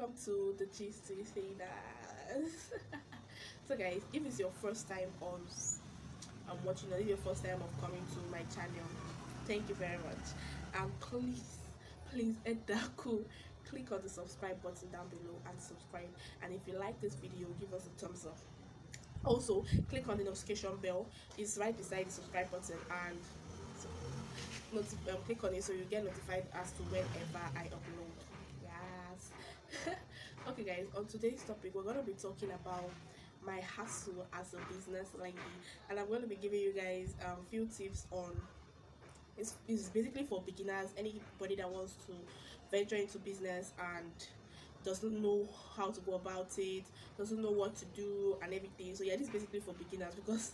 welcome to the gist to say that. So guys, if it's your first time on watching, or if your first time of coming to my channel, thank you very much. And please hit that cool, click on the subscribe button down below and subscribe. And if you like this video, give us a thumbs up. Also, click on the notification bell. It's right beside the subscribe button, and click on it so you get notified as to whenever I upload. Yes. Okay, guys. On today's topic, we're gonna be talking about my hustle as a business lady, and I'm going to be giving you guys few tips on. It's basically for beginners, anybody that wants to venture into business and doesn't know how to go about it, doesn't know what to do and everything. So yeah, this is basically for beginners because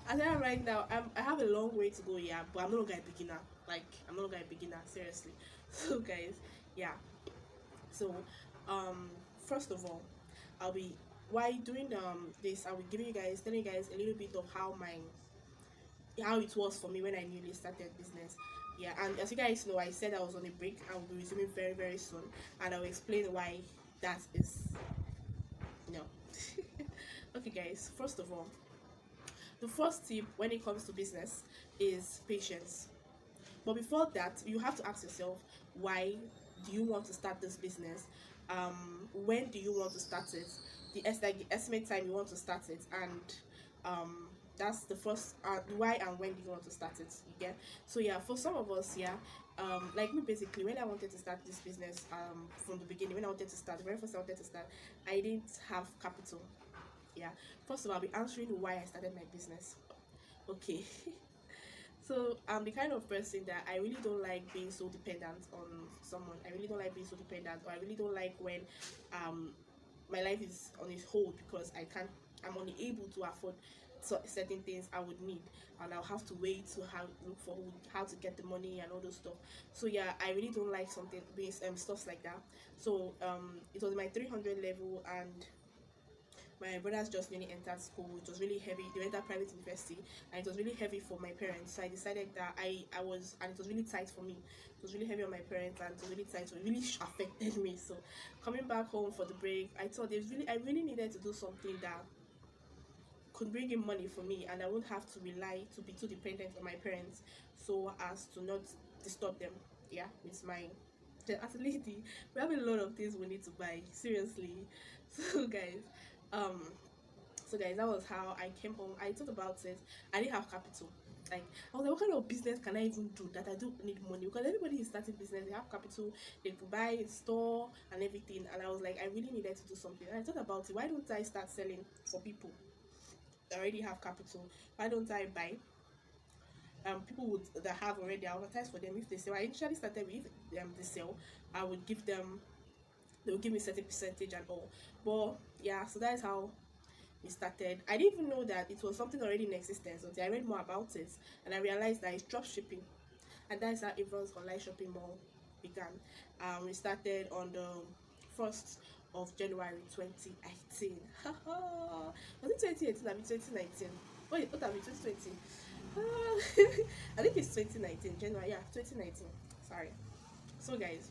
as I am right now, I have a long way to go, yeah, but I'm no longer a beginner. Like, I'm no longer a beginner, seriously. So guys, yeah. So first of all, I'll be while doing this, I will give you guys telling you guys a little bit of how it was for me when I newly started business. Yeah, and as you guys know, I said I was on a break. I will be resuming very soon, and I'll explain why that is. No. Okay, guys. First of all, the first tip when it comes to business is patience. But before that, you have to ask yourself, why do you want to start this business? When do you want to start it? The estimate time you want to start it, and that's the first. Why and when do you want to start it? You get. So yeah, for some of us, yeah, like me basically, when I wanted to start this business, from the beginning, when I wanted to start, the very first I wanted to start, I didn't have capital. Yeah. First of all, I'll be answering why I started my business. Okay. So I'm the kind of person that I really don't like being so dependent on someone. I really don't like being so dependent, or I really don't like when um my life is on its hold because I'm unable to afford certain things I would need, and I'll have to wait to look for how to get the money and all those stuff. So yeah, I really don't like something being stuff like that. So it was my 300 level, and my brothers just newly entered school. It was really heavy. They went to private university, and it was really heavy for my parents. So I decided that I was, and it was really tight for me. It was really heavy on my parents, and it was really tight. So it really affected me. So coming back home for the break, I thought I really needed to do something that could bring in money for me, and I won't have to be too dependent on my parents, so as to not disturb them. Yeah, it's my. As a lady, we have a lot of things we need to buy. Seriously, so guys, um that was how I came home. I thought about it. I didn't have capital. Like, I was like, what kind of business can I even do that I don't need money? Because everybody is starting business, they have capital, they could buy a store and everything. And I was like, I really needed to do something. And I thought about it. Why don't I start selling for people that already have capital? Why don't I buy people that have already advertise for them? If they sell, I initially started with, if they sell, I would give them, they would give me a certain percentage and all. But yeah, so that is how we started. I didn't even know that it was something already in existence until I read more about it, and I realized that it's drop shipping, and that's how Avon's online shopping mall began. We started on the 1st of January 2018. Was it 2018? I mean 2019. Wait, what are we 2020? I think it's 2019 January. Yeah, 2019. Sorry. So guys,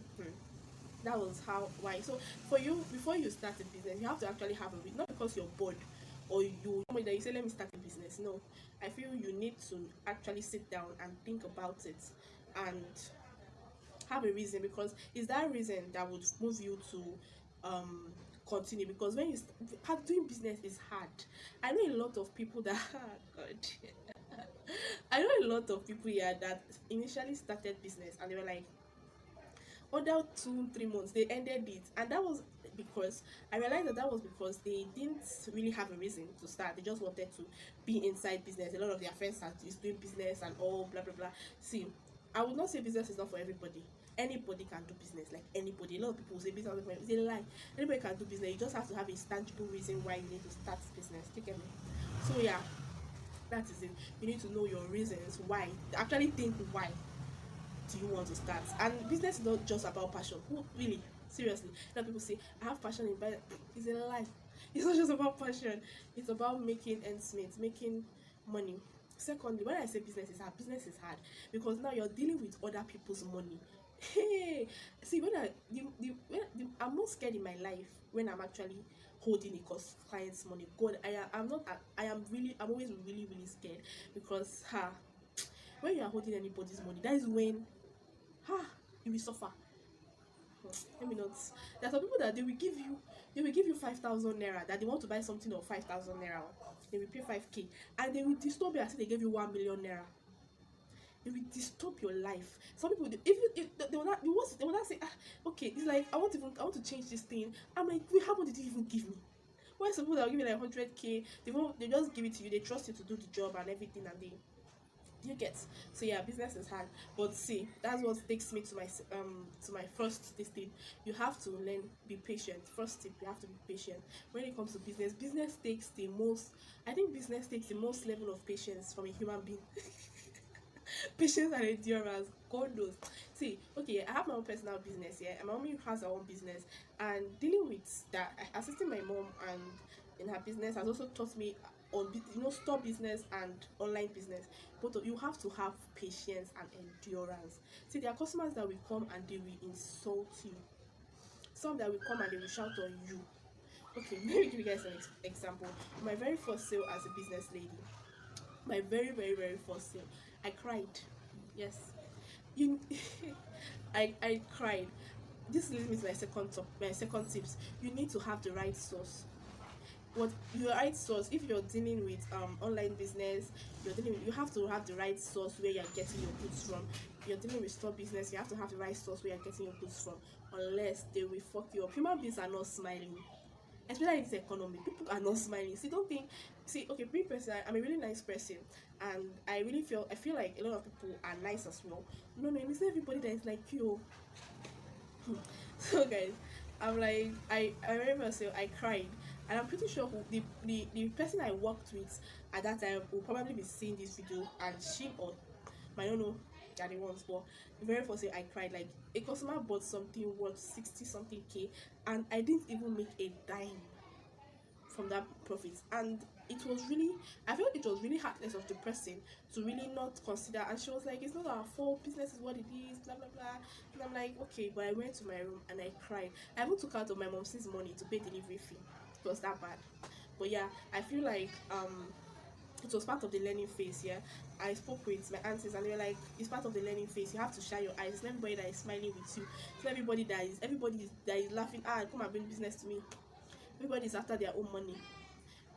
that was how why. So for you, before you start a business, you have to actually have a reason, not because you're bored or somebody that you say let me start a business. No, I feel you need to actually sit down and think about it and have a reason, because it's that reason that would move you to um continue. Because when doing business is hard. I know a lot of people that God. I know a lot of people here that initially started business and they were like, other 2 3 months they ended it, and that was because I realized that was because they didn't really have a reason to start. They just wanted to be inside business. A lot of their friends are doing business and all blah blah blah. See, I would not say business is not for everybody. Anybody can do business, like anybody. A lot of people say business is a lie. Anybody can do business. You just have to have a tangible reason why you need to start business. Take me. So yeah, that is it. You need to know your reasons why. Actually think why do you want to start. And business is not just about passion. Who really, seriously, a lot of people say I have passion in business. It's a lie. It's not just about passion. It's about making ends meet, making money. Secondly, when I say business is hard because now you're dealing with other people's money. Hey, see when I'm not scared in my life when I'm actually holding a client's money. God, I'm not. I'm always really really scared because when you are holding anybody's money, that is when you will suffer. Let me not. There are some people that they will give you 5,000 naira that they want to buy something of 5,000 naira. They will pay 5k and they will disturb you as if they gave you 1 million naira. It will disturb your life. Some people, if they will not say, okay, it's like I want to change this thing. I'm like, wait, how much did you even give me? Why some people that will give you like 100k, they just give it to you. They trust you to do the job and everything, and they you get. So yeah, business is hard, but see, that's what takes me to my first this thing. You have to learn, be patient. First tip, you have to be patient when it comes to business. I think business takes the most level of patience from a human being. Patience and endurance, God knows. See, okay, I have my own personal business here, and my mom has her own business, and dealing with that, assisting my mom and in her business has also taught me on store business and online business. But you have to have patience and endurance. See, there are customers that will come and they will insult you. Some that will come and they will shout on you. Okay, let me give you guys an example. My very first sale as a business lady, my very very very first sale, I cried. Yes, you I cried. This leads me to my second tips. You need to have the right source. What your right source, if you're dealing with online business, you have to have the right source where you're getting your goods from. If you're dealing with store business, you have to have the right source where you're getting your goods from, unless they will fuck you up. Human beings are not smiling, especially in this economy. People are not smiling. See, don't think. See, okay, me personally, I'm a really nice person, and I feel like a lot of people are nice as well. No, no, it's not everybody that is like you. So guys, I'm like, I remember myself, I cried, and I'm pretty sure the person I worked with at that time will probably be seeing this video, and she or might not know that it was. But the very first day I cried, like a customer bought something worth 60 something k, and I didn't even make a dime from that profit. And it was really, I felt it was really heartless of the person to really not consider. And she was like, it's not our fault, business is what it is, blah blah blah. And I'm like, okay. But I went to my room and I cried. I even took out of my mom's money to pay delivery fee. It was that bad. But yeah, I feel like it was part of the learning phase. Yeah, I spoke with my aunties and they were like, it's part of the learning phase. You have to shine your eyes. It's not everybody that is smiling with you. It's not everybody that is laughing, come and bring business to me. Everybody is after their own money.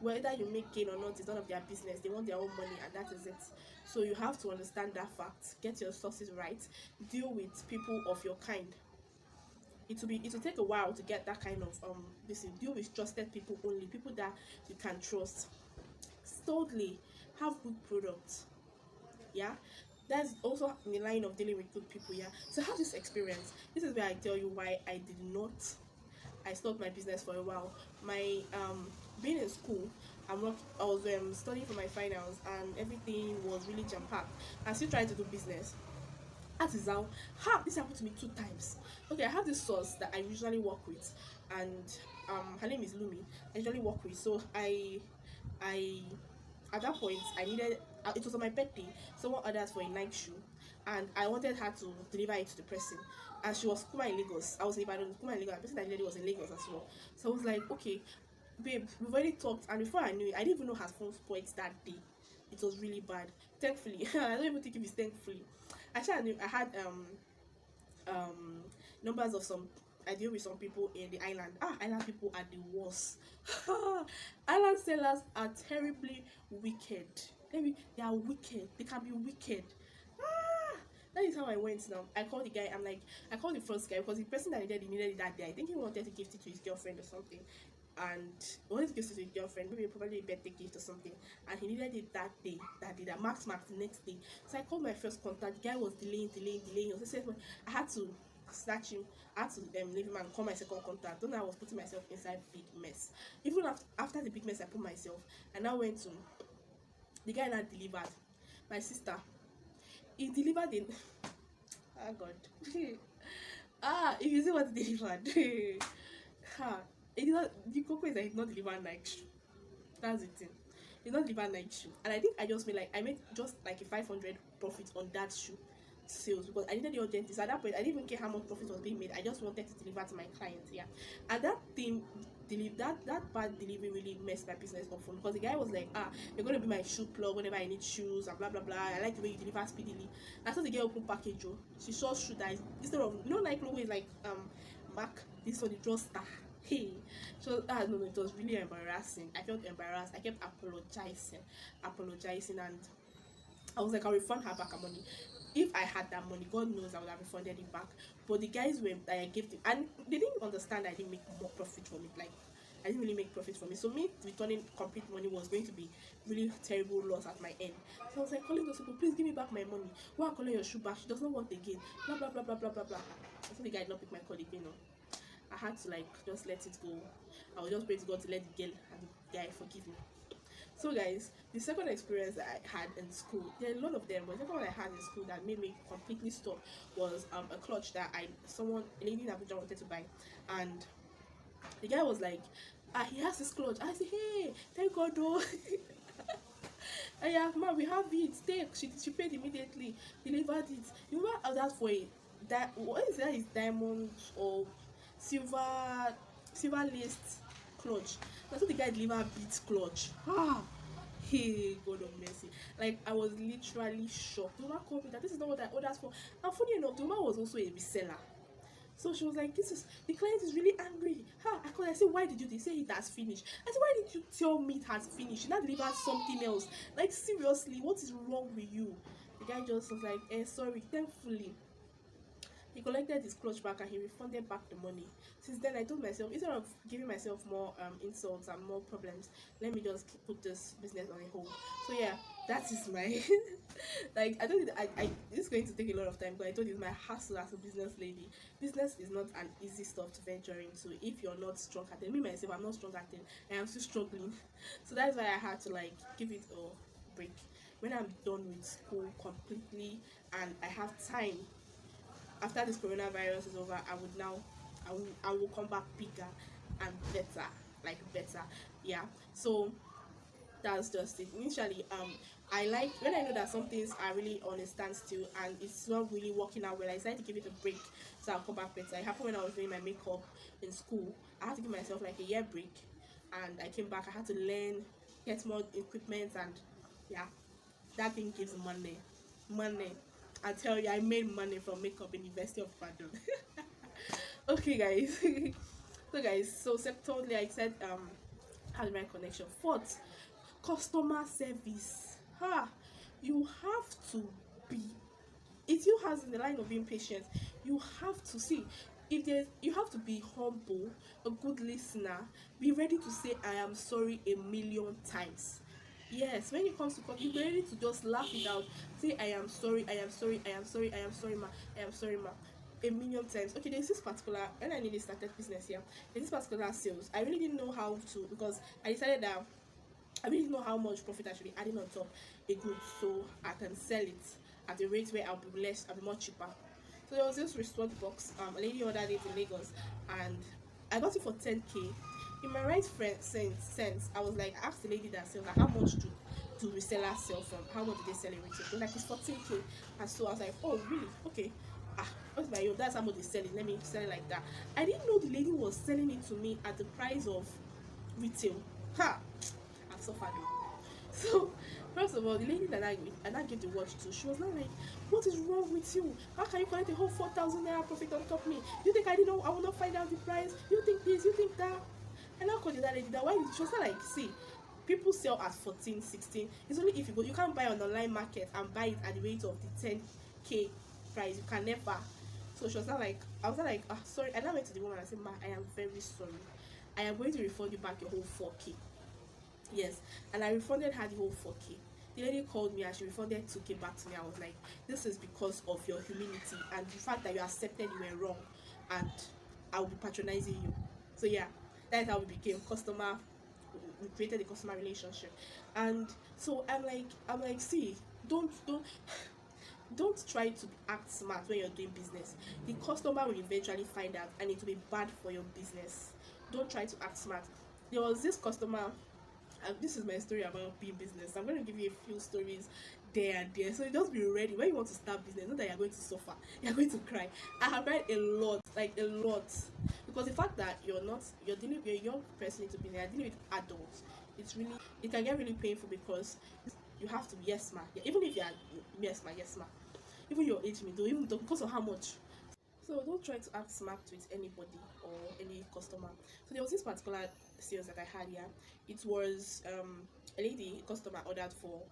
Whether you make gain or not is none of their business. They want their own money, and that is it. So you have to understand that fact. Get your sources right. Deal with people of your kind. It will take a while to get that kind of this. Deal with trusted people only, people that you can trust. Thirdly, have good products. Yeah, that's also in the line of dealing with good people. Yeah, so have this experience. This is where I tell you why I stopped my business for a while. My being in school, I was studying for my finals, and everything was really jam packed. I still trying to do business. That is how this happened to me two times. Okay, I have this source that I usually work with, and her name is Lumi. I usually work with. So I at that point I needed, it was on my birthday. Someone ordered for a Nike shoe, and I wanted her to deliver it to the person. And she was Kuma in Lagos. I was in Ibadan, Kuma in Lagos. The person that needed it was in Lagos as well. So I was like, okay, babe, we've already talked. And before I knew it, I didn't even know her phone spoiled that day. It was really bad. Thankfully, I don't even think if it's thankfully. Actually, I knew I had um numbers of some, I deal with some people in the island. Island people are the worst. Island sellers are terribly wicked. They are wicked. They can be wicked. That is how I went now. I called the guy. I called the first guy because the person that he needed it that day. I think he wanted to gift it to his girlfriend or something. And he wanted to gift it to his girlfriend, maybe probably a birthday gift or something. And he needed it that day. That Max the next day. So I called my first contact. The guy was delaying. He was saying, I had to snatch him. I had to leave him and call my second contact. Then I was putting myself inside big mess. Even after the big mess I put myself, I now went to the guy that delivered. My sister. He delivered in oh god. If you see what he delivered. It is not, the cocoa is that it's not delivered like shoe. That's the thing. It's not delivered like shoe. And I think I made just like a 500 profit on that shoe. sales because I needed the urgency. So at that point, I didn't even care how much profit was being made. I just wanted to deliver to my clients. Yeah, and that thing, that bad delivery really messed my business up for me because the guy was like, you're gonna be my shoe plug whenever I need shoes and blah blah blah. I like the way you deliver speedily. I saw the girl open package. Oh, she saw shoe that instead of like logo is like Mac. This one the draw star. Hey, so no, it was really embarrassing. I felt embarrassed. I kept apologizing, and I was like, I'll refund her back her money. If I had that money, God knows I would have refunded it back. But the guys were that I gave them, and they didn't understand I didn't make more profit from it. Like I didn't really make profit from it. So me returning complete money was going to be really terrible loss at my end. So I was like calling those people, please give me back my money. Why I'm calling your shoe back? She does not want again. Blah blah blah blah blah blah blah. So the guy did not pick my call again. No. I had to like just let it go. I was just praying to God to let the girl and the guy forgive me. So guys, the second experience that I had in school, there are a lot of them, but the second one I had in school that made me completely stop was a clutch that a lady in Abuja wanted to buy, and the guy was like, he has this clutch. I said, hey, thank God though. And yeah, man, we have it. Take. She paid immediately, delivered it. You know what? That's for what is that? Is diamond or silver laced clutch. That's what the guy delivered beat clutch. Hey, God of mercy. Like I was literally shocked. The woman called me that this is not what I ordered for. And funny enough, the woman was also a reseller. So she was like, the client is really angry. I called. I said, why did you say it has finished? I said, why did you tell me it has finished? You now delivered something else. Like seriously, what is wrong with you? The guy just was like, sorry. Thankfully, he collected his clutch back and he refunded back the money. Since then, I told myself, instead of giving myself more insults and more problems, let me just put this business on a hold. So yeah, that is my like I told you that it's going to take a lot of time, but I told you it's my hustle as a business lady. Business is not an easy stuff to venture into if you're not strong at it. Me myself, I'm not strong at it. I am still struggling. So that's why I had to like give it a break. When I'm done with school completely and I have time after this coronavirus is over, I will come back bigger and better, like better. Yeah. So that's just it. Initially, I like when I know that some things are really on a standstill and it's not really working out well. I decided to give it a break so I'll come back better. It happened when I was doing my makeup in school. I had to give myself like a year break, and I came back. I had to learn, get more equipment, and yeah, that thing gives money. I tell you, I made money from makeup in University of Padon. Okay, guys. So secondly, I said had the right connection. Fourth, customer service. You have to be. It still has in the line of being patient. You have to see if there's. You have to be humble, a good listener. Be ready to say I am sorry a million times. Yes, when it comes to you're ready to just laugh it out. Say I am sorry, I am sorry, I am sorry, I am sorry, ma, I am sorry, ma, a million times. Okay, there's this particular when I nearly started business here. There's this particular sales. I really didn't know how to because I decided that I really didn't know how much profit I should be adding on top a good so I can sell it at a rate where I'll be more cheaper. So there was this wristwatch box. A lady ordered it in Lagos, and I got it for 10K. In my right sense, I was like, I asked the lady that sells like, how much do resellers sell from? How much do they sell it retail? She was like, it's 14K. And so I was like, oh really? Okay. What's my own? That's how much they sell it. Let me sell it like that. I didn't know the lady was selling it to me at the price of retail. I've suffered. So first of all, the lady that I gave the watch to, she was not like, what is wrong with you? How can you collect a whole 4,000 naira profit on top of me? You think I will not find out the price? You think this, you think that? And I called that lady that why she was not like, see, people sell at 14, 16. It's only if you can't buy on online market and buy it at the rate of the 10K price. You can never. So she was not like, I was not like, sorry. And I went to the woman and I said, ma, I am very sorry. I am going to refund you back your whole 4K. Yes, and I refunded her the whole 4K. The lady called me and she refunded 2K back to me. I was like, this is because of your humility and the fact that you accepted you were wrong, and I will be patronizing you. So yeah, that's how we became customer. We created a customer relationship, and so I'm like, see, don't try to act smart when you're doing business. The customer will eventually find out, and it will be bad for your business. Don't try to act smart. There was this customer this is my story about being business. I'm going to give you a few stories there and there. So just be ready when you want to start business. Not that you're going to suffer, you're going to cry. I have read a lot, like a lot, because the fact that you're a young person into business, you're dealing with adults. It can get really painful because you have to be yes ma. Yeah, even if you're yes ma. Even your age may do, even though because of how much. So don't try to act smart with anybody or any customer. So there was this particular sales that I had here. It was a lady, a customer ordered for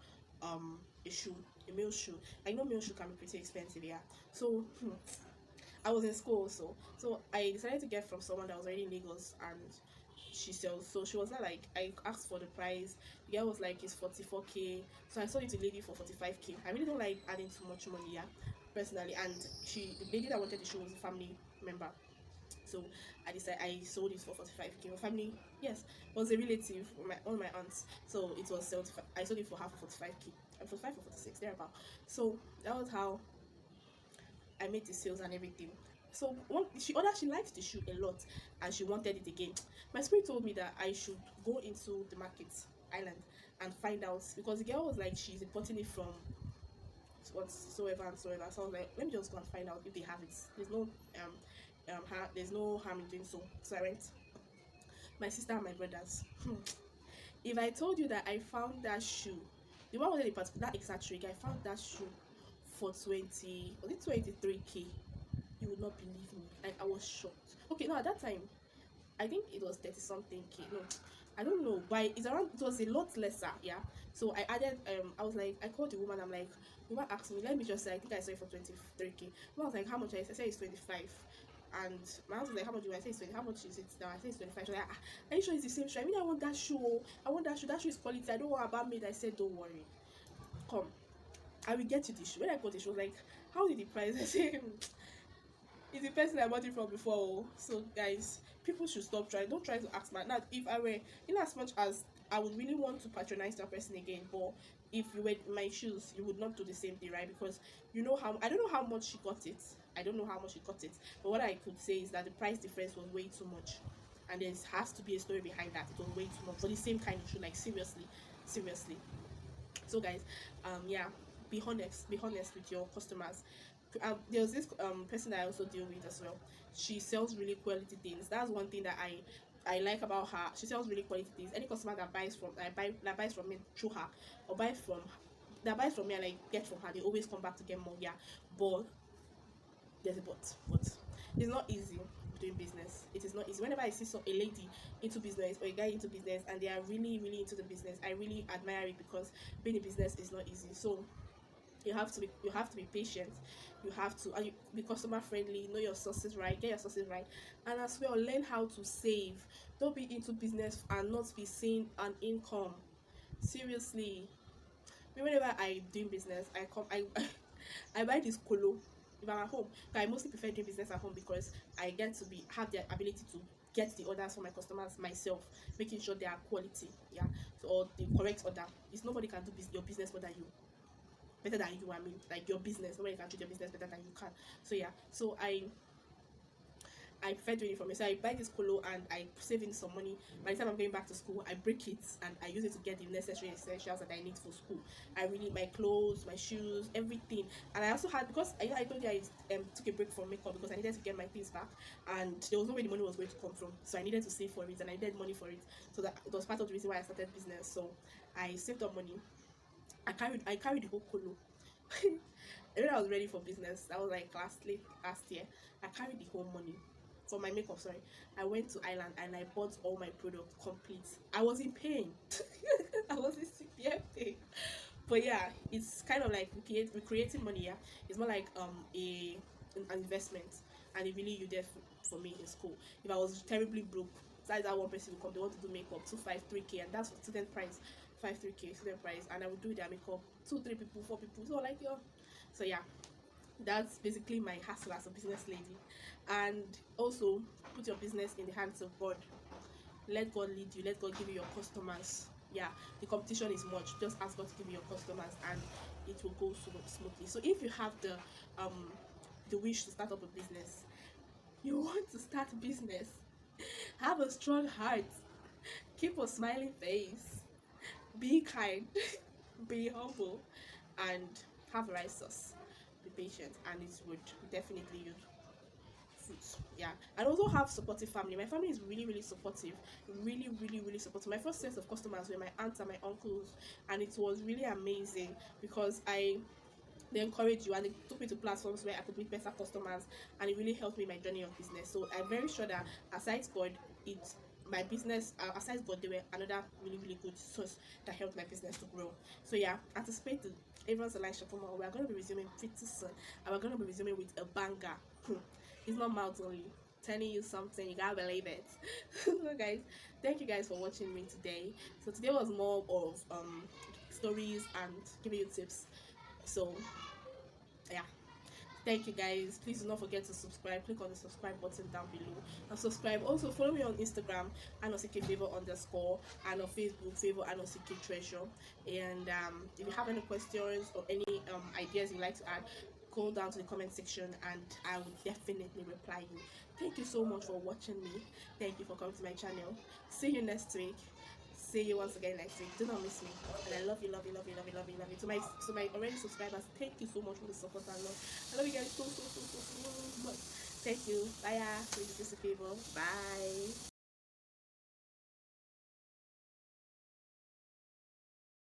a shoe, a male shoe. I know male shoe can be pretty expensive, yeah. So I was in school also. So I decided to get from someone that was already in Lagos and she sells. So she was not like I asked for the price. The girl was like it's 44K. So I sold it to the lady for 45K. I really don't like adding too much money, yeah, personally. And the lady that wanted the shoe was a family member. So I decided I sold it for 45K. My family, yes, was a relative, one of my aunts. So it was sold. I sold it for half of 45K. 45 or 46, thereabout. So that was how I made the sales and everything. So she liked the shoe a lot and she wanted it again. My spirit told me that I should go into the market island and find out because the girl was like she's importing it from whatsoever and so ever. So I was like, let me just go and find out if they have it. There's no harm in doing so. So I went. My sister and my brothers. If I told you that I found that shoe, the one with the particular that exact trick, I found that shoe for 23K. You would not believe me. Like I was shocked. Okay, no, at that time, I think it was 30 something K. No, I don't know. But it's around it was a lot lesser, yeah. So I added I was like I called the woman, I'm like, the woman asked me, let me just say I think I saw it for 23K. The woman was like, how much? I said it's 25. And my aunt was like, how much do I say it's 20? How much is it now? I say it's 25. She's like, are you sure it's the same shoe? I mean I want that shoe. I want that shoe. That shoe is quality. I don't want about made. I said, don't worry. Come. I will get you the shoe. When I got the shoe, I was like, how did the price? I said, it's the person I bought it from before. Oh. So guys, people should stop trying. Don't try to ask my now. If I were in as much as I would really want to patronize that person again, but if you were in my shoes, you would not do the same thing, right? Because you know how I don't know how much she got it. I don't know how much she got it, but what I could say is that the price difference was way too much, and there has to be a story behind that. It was way too much for the same kind of shoe. Like seriously, seriously. So guys, yeah, be honest with your customers. There was this person that I also deal with as well. She sells really quality things. That's one thing that I like about her. She sells really quality things. Any customer that buys from me through her or buys from me and I get from her, they always come back to get more. Yeah, but there's a but it's not easy doing business. It is not easy. Whenever I see a lady into business or a guy into business and they are really really into the business, I really admire it because being in business is not easy. So you have to be patient. You have to be customer friendly, know your sources right, get your sources right, and as well learn how to save. Don't be into business and not be seeing an income. Seriously, whenever I doing business, I buy this colo if I'm at home. I mostly prefer doing business at home because I get to be have the ability to get the orders for my customers myself, making sure they are quality, yeah, so or the correct order. It's nobody can do your business better than you. I mean, like your business, nobody can treat your business better than you can. So yeah, so I prefer doing it for me. So I buy this polo and I save in some money. By the time I'm going back to school, I break it and I use it to get the necessary essentials that I need for school. I really my clothes, my shoes, everything. And I also had because I told you I took a break from makeup because I needed to get my things back, and there was no way the money was going to come from. So I needed to save for it and I needed money for it. So that it was part of the reason why I started business. So I saved up money. I carried the whole colo. When I was ready for business, that was like last year. I carried the whole money for my makeup. Sorry, I went to Ireland and I bought all my products complete. I was in pain. I was in severe pain. But yeah, it's kind of like recreating money. Yeah, it's more like an investment, and it really you did for me in school. If I was terribly broke, that one person will come. They want to do makeup 2 5 3K, and that's for student price. 5 3K student price, and I would do their makeup 2 3 people 4 people. So like yeah, so yeah, that's basically my hustle as a business lady. And also put your business in the hands of God. Let God lead you, let God give you your customers. Yeah, the competition is much. Just ask God to give you your customers and it will go smoothly. So if you have the wish to start up a business, you want to start a business, have a strong heart, keep a smiling face, Be kind, be humble, and have the right sauce. Be patient, and it would definitely yield fruits. Yeah, and also have supportive family. My family is really, really supportive, really, really, really supportive. My first set of customers were my aunts and my uncles, and it was really amazing because they encourage you and they took me to platforms where I could meet better customers, and it really helped me in my journey of business. So I'm very sure that aside God, it my business aside God, they were another really, really good source that helped my business to grow. So yeah, anticipate the everyone's a live shopping mall. We are going to be resuming pretty soon, and we're going to be resuming with a banger. It's not mouth only. Telling you something, you gotta believe it. So guys, thank you guys for watching me today. So today was more of stories and giving you tips. So yeah, thank you guys. Please do not forget to subscribe. Click on the subscribe button down below and subscribe. Also follow me on Instagram anosike favor underscore, and on Facebook favor anosike treasure. And if you have any questions or any ideas you'd like to add, go down to the comment section and I will definitely reply you. Thank you so much for watching me. Thank you for coming to my channel. See you next week. See you once again next week. Do not miss me. And I love you, love you, love you, love you, love you, love you. To my already subscribers, thank you so much for the support and love. I love you guys so much. Thank you. Bye. Please do us a favor. Bye.